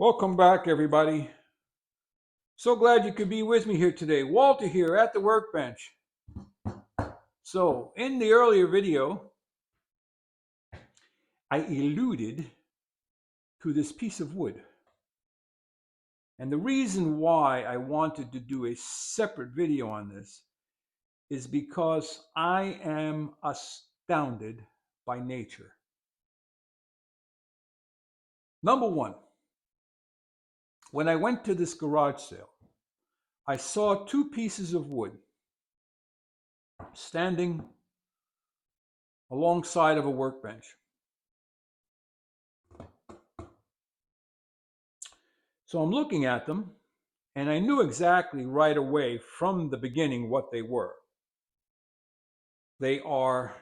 Welcome back, everybody. So glad you could be with me here today. Walter here at the workbench. So, in the earlier video, I alluded to this piece of wood. And the reason why I wanted to do a separate video on this is because I am astounded by nature. Number one, when I went to this garage sale, I saw two pieces of wood standing alongside of a workbench. So I'm looking at them, and I knew exactly right away from the beginning what they were. They are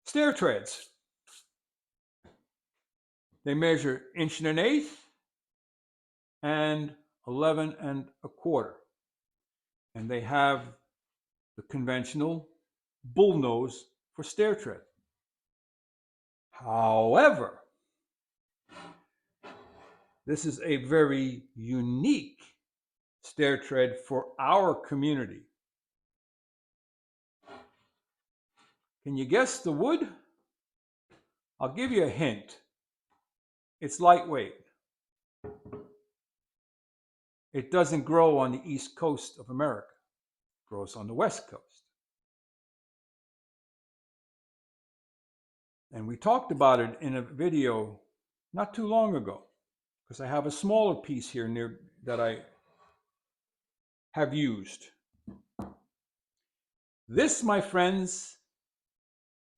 stair treads. They measure 1.125" and 11.25", and they have the conventional bull nose for stair tread. However, this is a very unique stair tread for our community. Can you guess the wood? I'll give you a hint. It's lightweight. It doesn't grow on the east coast of America. It grows on the west coast. And we talked about it in a video not too long ago, because I have a smaller piece here near that I have used. This, my friends,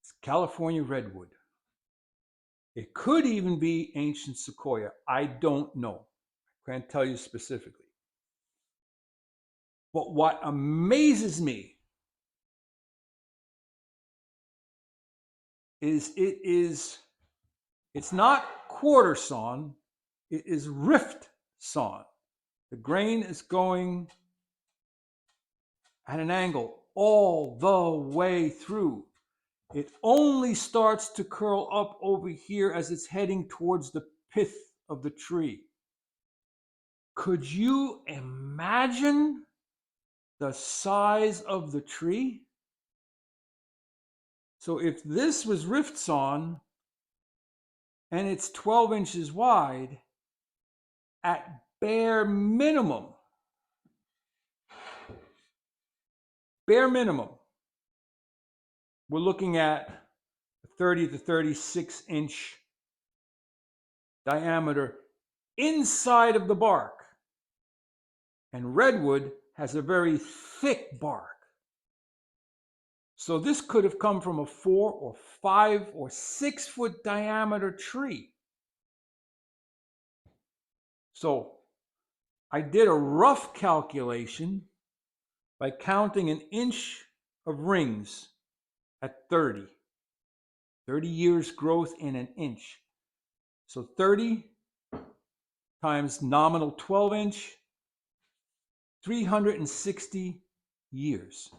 is California redwood. It could even be ancient sequoia. I don't know. I can't tell you specifically. But what amazes me is it's not quarter sawn, it is rift sawn. The grain is going at an angle all the way through. It only starts to curl up over here as it's heading towards the pith of the tree. Could you imagine the size of the tree? So if this was rift sawn and it's 12 inches wide, at bare minimum, we're looking at a 30 to 36 inch diameter inside of the bark. And redwood has a very thick bark. So this could have come from a 4 or 5 or 6 foot diameter tree. So I did a rough calculation by counting an inch of rings at 30 years growth in an inch. So 30 times nominal 12 inch, 360 years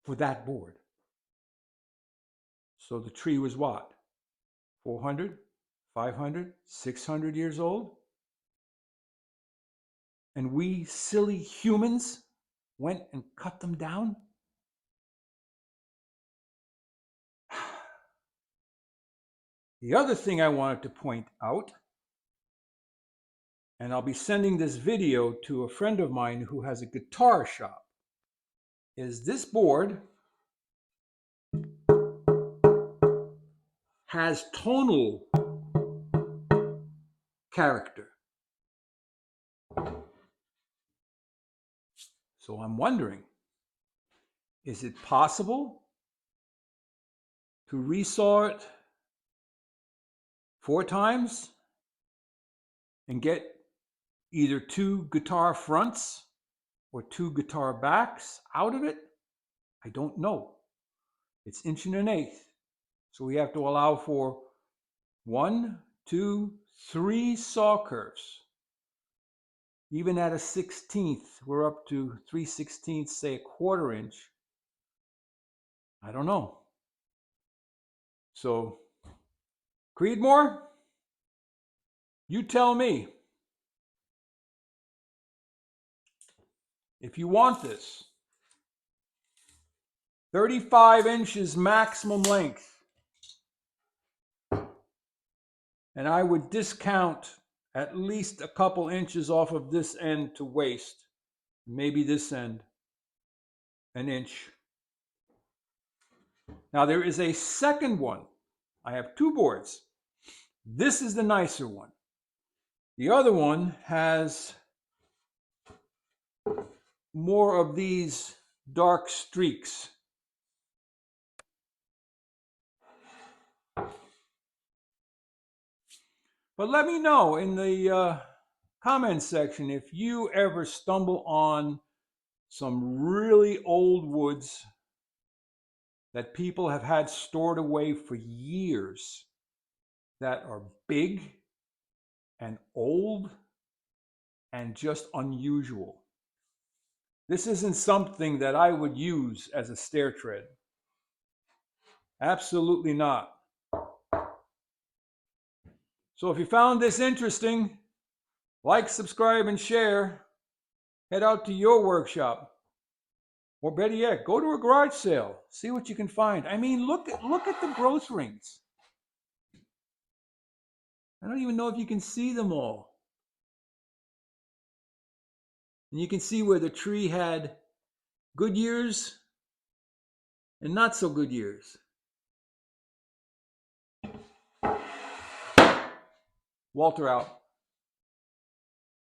for that board. So the tree was what? 400, 500, 600 years old? And we silly humans went and cut them down? The other thing I wanted to point out, and I'll be sending this video to a friend of mine who has a guitar shop, is this board has tonal character. So I'm wondering, is it possible to resaw it 4 times and get either 2 guitar fronts or 2 guitar backs out of it? I don't know. It's 1.125". So we have to allow for 1, 2, 3 saw curves. Even at a 1/16, we're up to 3/16, say a 1/4 inch. I don't know. So Creedmoor, you tell me if you want this. 35 inches maximum length. And I would discount at least a couple inches off of this end to waist. Maybe this end, an inch. Now there is a second one. I have two boards. This is the nicer one. The other one has more of these dark streaks. But let me know in the comments section if you ever stumble on some really old woods that people have had stored away for years that are big and old and just unusual. This isn't something that I would use as a stair tread. Absolutely not. So if you found this interesting, like, subscribe, and share. Head out to your workshop. Or better yet, go to a garage sale. See what you can find. I mean, look at the growth rings. I don't even know if you can see them all. And you can see where the tree had good years and not so good years. Walter out.